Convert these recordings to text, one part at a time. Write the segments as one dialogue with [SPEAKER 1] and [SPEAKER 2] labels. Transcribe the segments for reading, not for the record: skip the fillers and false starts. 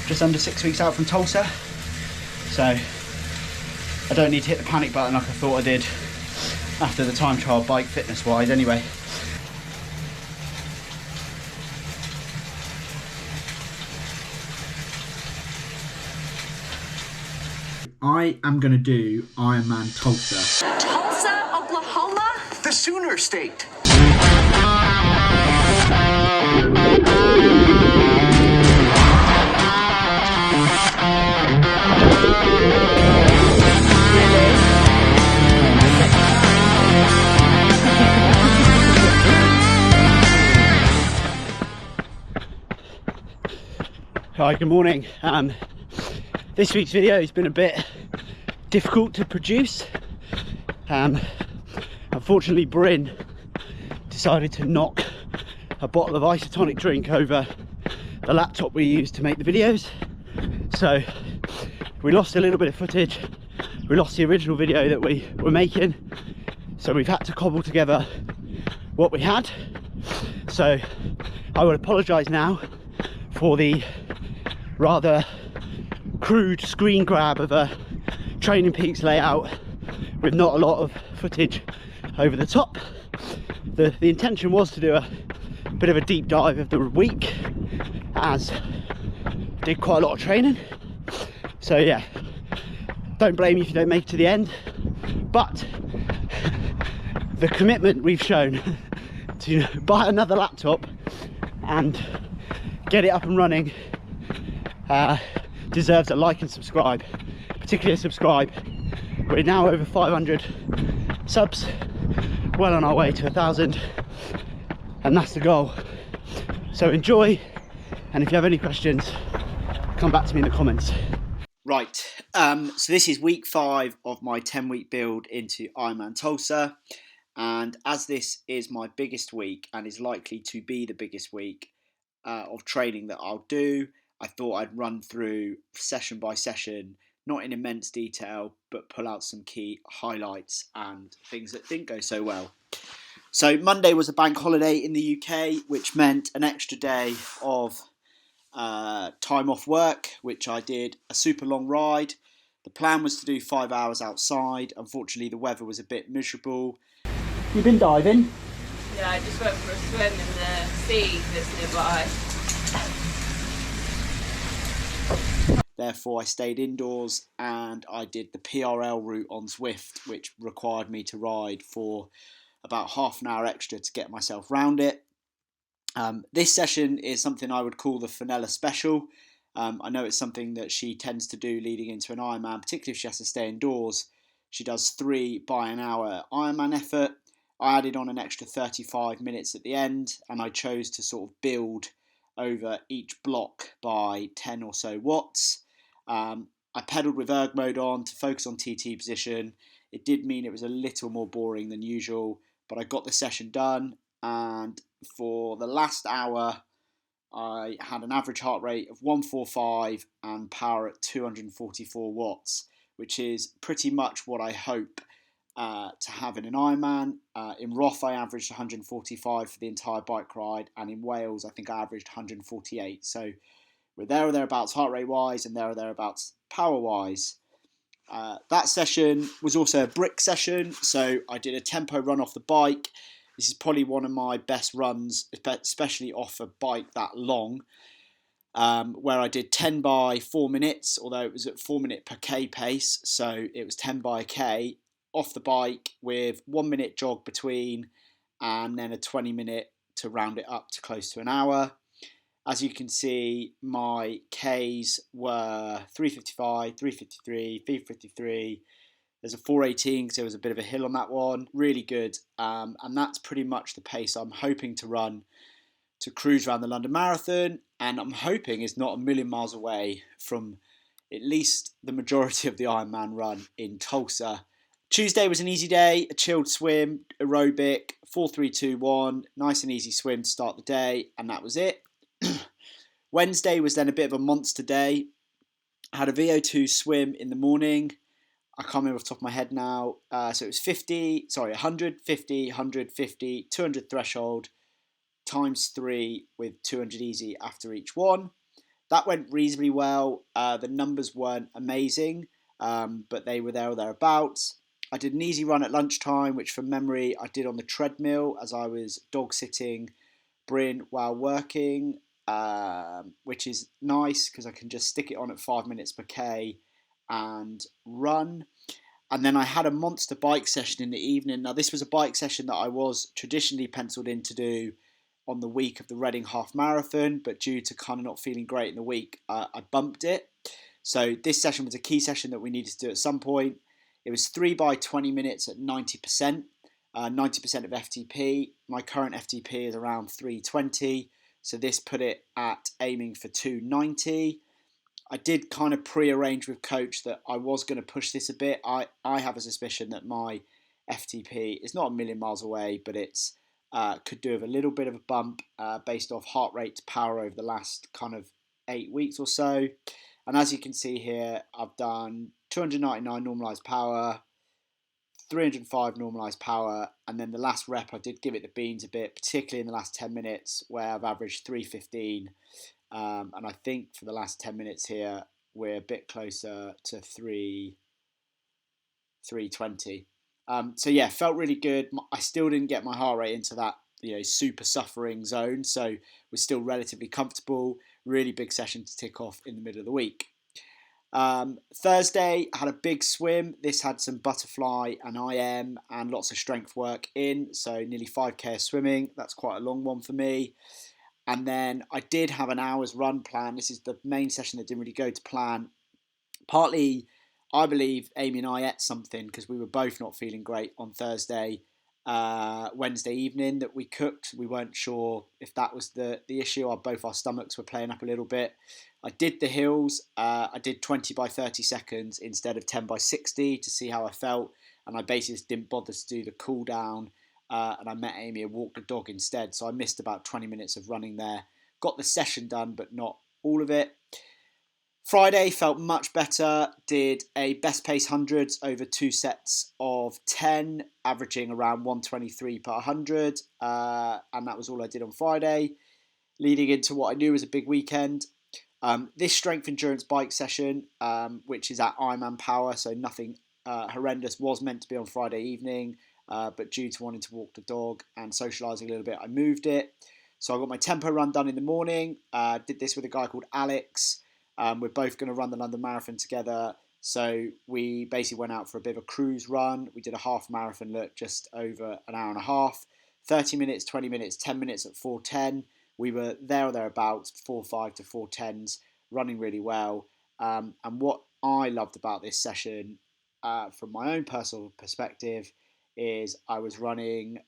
[SPEAKER 1] just under 6 weeks out from Tulsa. So I don't need to hit the panic button like I thought I did after the time trial, bike fitness wise anyway. I am going to do Ironman Tulsa.
[SPEAKER 2] Tulsa, Oklahoma?
[SPEAKER 3] The Sooner State.
[SPEAKER 1] Hi, good morning. This week's video has been a bit difficult to produce. Unfortunately, Bryn decided to knock a bottle of isotonic drink over the laptop we used to make the videos, so we lost a little bit of footage. We lost the original video that we were making, so we've had to cobble together what we had. So I will apologise now for the rather crude screen grab of a Training Peaks layout with not a lot of footage over the top. The intention was to do a bit of a deep dive of the week, as I did quite a lot of training. So yeah, don't blame me if you don't make it to the end, but the commitment we've shown to buy another laptop and get it up and running deserves a like and subscribe, particularly a subscribe. We're now over 500 subs, well on our way to 1,000, and that's the goal. So enjoy, and if you have any questions, come back to me in the comments. Right, so this is week 5 of my 10-week build into Ironman Tulsa, and as this is my biggest week and is likely to be the biggest week of training that I'll do, I thought I'd run through session by session, not in immense detail, but pull out some key highlights and things that didn't go so well. So Monday was a bank holiday in the UK, which meant an extra day of time off work, which I did a super long ride. The plan was to do 5 hours outside. Unfortunately, the weather was a bit miserable. You've been diving?
[SPEAKER 2] Yeah, I just went for a swim in the sea that's nearby.
[SPEAKER 1] Therefore, I stayed indoors and I did the PRL route on Zwift, which required me to ride for about half an hour extra to get myself round it. This session is something I would call the Fenella Special. I know it's something that she tends to do leading into an Ironman, particularly if she has to stay indoors. She does 3 by an hour Ironman effort. I added on an extra 35 minutes at the end, and I chose to sort of build over each block by 10 or so watts. I pedalled with erg mode on to focus on TT position. It did mean it was a little more boring than usual, but I got the session done, and for the last hour I had an average heart rate of 145 and power at 244 watts, which is pretty much what I hope to have in an Ironman. In Roth I averaged 145 for the entire bike ride, and in Wales I think I averaged 148, so we're there or thereabouts heart rate wise and there or thereabouts power wise. That session was also a brick session, so I did a tempo run off the bike. This is probably one of my best runs, especially off a bike that long, where I did 10 by 4 minutes, although it was at 4 minute per K pace, so it was 10 by a K off the bike with 1 minute jog between, and then a 20 minute to round it up to close to an hour. As you can see, my Ks were 355, 353, 353. There's a 418 because there was a bit of a hill on that one. Really good. And that's pretty much the pace I'm hoping to run to cruise around the London Marathon. And I'm hoping it's not a million miles away from at least the majority of the Ironman run in Tulsa. Tuesday was an easy day, a chilled swim, aerobic, 4-3-2-1, nice and easy swim to start the day, and that was it. Wednesday was then a bit of a monster day. I had a VO2 swim in the morning. I can't remember off the top of my head now. So it was 100, 50, 150, 200 threshold, times 3 with 200 easy after each one. that went reasonably well. The numbers weren't amazing, but they were there or thereabouts. I did an easy run at lunchtime, which from memory I did on the treadmill as I was dog sitting Bryn while working, which is nice because I can just stick it on at 5 minutes per K and run. And then I had a monster bike session in the evening. Now, this was a bike session that I was traditionally penciled in to do on the week of the Reading Half Marathon, but due to kind of not feeling great in the week, I bumped it. So this session was a key session that we needed to do at some point. It was 3 by 20 minutes at 90%, 90% of FTP. My current FTP is around 320, so this put it at aiming for 290. I did kind of pre-arrange with coach that I was going to push this a bit. I have a suspicion that my FTP is not a million miles away, but it's could do with a little bit of a bump based off heart rate to power over the last kind of 8 weeks or so. And as you can see here, I've done 299 normalised power, 305 normalised power, and then the last rep I did give it the beans a bit, particularly in the last 10 minutes where I've averaged 315. And I think for the last 10 minutes here, we're a bit closer to 320. So yeah, felt really good. I still didn't get my heart rate into that super suffering zone, so was still relatively comfortable. Really big session to tick off in the middle of the week. Thursday, I had a big swim. This had some butterfly and IM and lots of strength work in, so nearly 5k swimming. That's quite a long one for me. And then I did have an hour's run plan. This is the main session that didn't really go to plan. Partly, I believe Amy and I ate something because we were both not feeling great on Thursday, Wednesday evening that we cooked. We weren't sure if that was the issue. Both our stomachs were playing up a little bit. I did the hills. I did 20 by 30 seconds instead of 10 by 60 to see how I felt. And I basically just didn't bother to do the cool down. And I met Amy and walked the dog instead. So I missed about 20 minutes of running there. Got the session done, but not all of it. Friday felt much better. Did a best pace hundreds over 2 sets of 10, averaging around 123 per 100. And that was all I did on Friday. Leading into what I knew was a big weekend. This strength endurance bike session, which is at Ironman Power, so nothing horrendous, was meant to be on Friday evening. But due to wanting to walk the dog and socialising a little bit, I moved it. So I got my tempo run done in the morning. Did this with a guy called Alex. We're both going to run the London Marathon together. So we basically went out for a bit of a cruise run. We did a half marathon look, just over an hour and a half. 30 minutes, 20 minutes, 10 minutes at 4:10. We were there or thereabouts, 4:05 to 4:10s, running really well. And what I loved about this session, from my own personal perspective, is I was running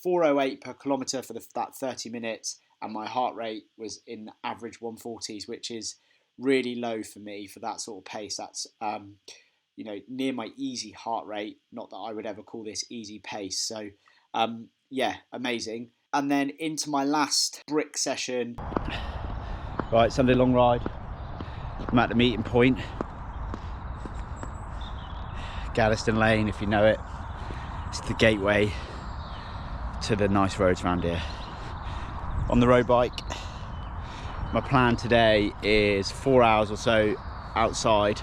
[SPEAKER 1] 4:08 per kilometre for that 30 minutes, and my heart rate was in average 140s, which is really low for me for that sort of pace. That's near my easy heart rate. Not that I would ever call this easy pace. So yeah, amazing. And then into my last brick session.
[SPEAKER 3] Right, Sunday long ride. I'm at the meeting point. Gaddesden Lane, if you know it. It's the gateway to the nice roads around here. On the road bike, my plan today is 4 hours or so outside,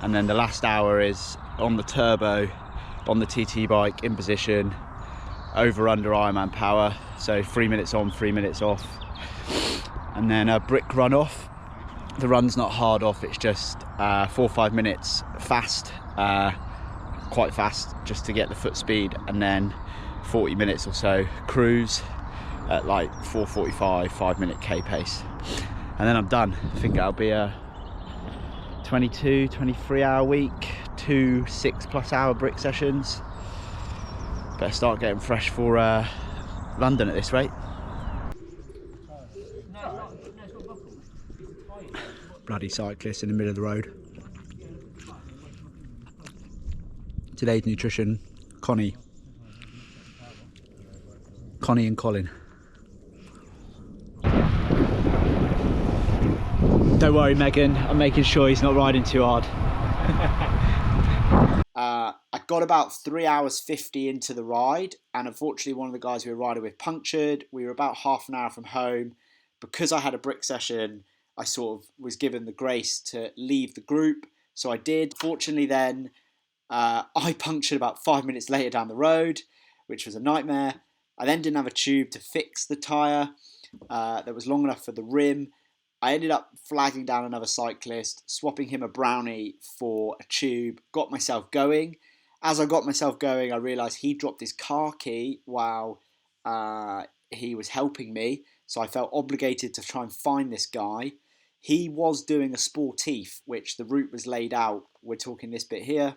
[SPEAKER 3] and then the last hour is on the turbo, on the TT bike, in position, over under Ironman Power, so 3 minutes on, 3 minutes off, and then a brick run off. The run's not hard off, it's just 4 or 5 minutes fast, quite fast, just to get the foot speed, and then 40 minutes or so cruise at like 4:45, 5 minute K pace, and then I'm done. I think that'll be a 22, 23 hour week, 2 6+ hour brick sessions. Better start getting fresh for London at this rate. Bloody cyclist in the middle of the road. Today's nutrition, Connie and Colin. Don't worry, Megan, I'm making sure he's not riding too hard.
[SPEAKER 1] I got about 3 hours 50 into the ride, and unfortunately one of the guys we were riding with punctured. We were about half an hour from home, because I had a brick session, I sort of was given the grace to leave the group. So I did. Fortunately then, I punctured about 5 minutes later down the road, which was a nightmare. I then didn't have a tube to fix the tyre that was long enough for the rim. I ended up flagging down another cyclist, swapping him a brownie for a tube, got myself going. As I got myself going, I realised he dropped his car key while he was helping me, so I felt obligated to try and find this guy. He was doing a sportif, which the route was laid out. We're talking this bit here.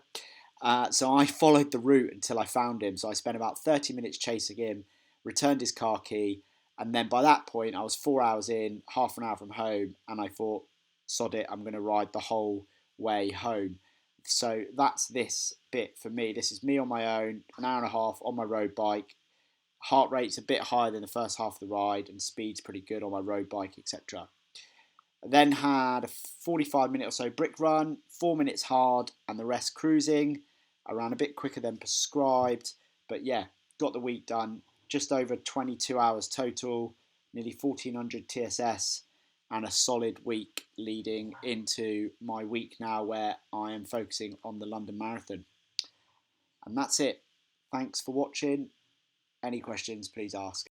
[SPEAKER 1] So I followed the route until I found him. So I spent about 30 minutes chasing him, returned his car key, and then by that point I was 4 hours in, half an hour from home, and I thought, sod it, I'm going to ride the whole way home. So that's this bit for me. This is me on my own, an hour and a half on my road bike. Heart rate's a bit higher than the first half of the ride, and speed's pretty good on my road bike, etc. I then had a 45-minute or so brick run, 4 minutes hard, and the rest cruising. I ran a bit quicker than prescribed, but yeah, got the week done. Just over 22 hours total, nearly 1400 TSS, and a solid week leading into my week now where I am focusing on the London Marathon. And that's it. Thanks for watching. Any questions, please ask.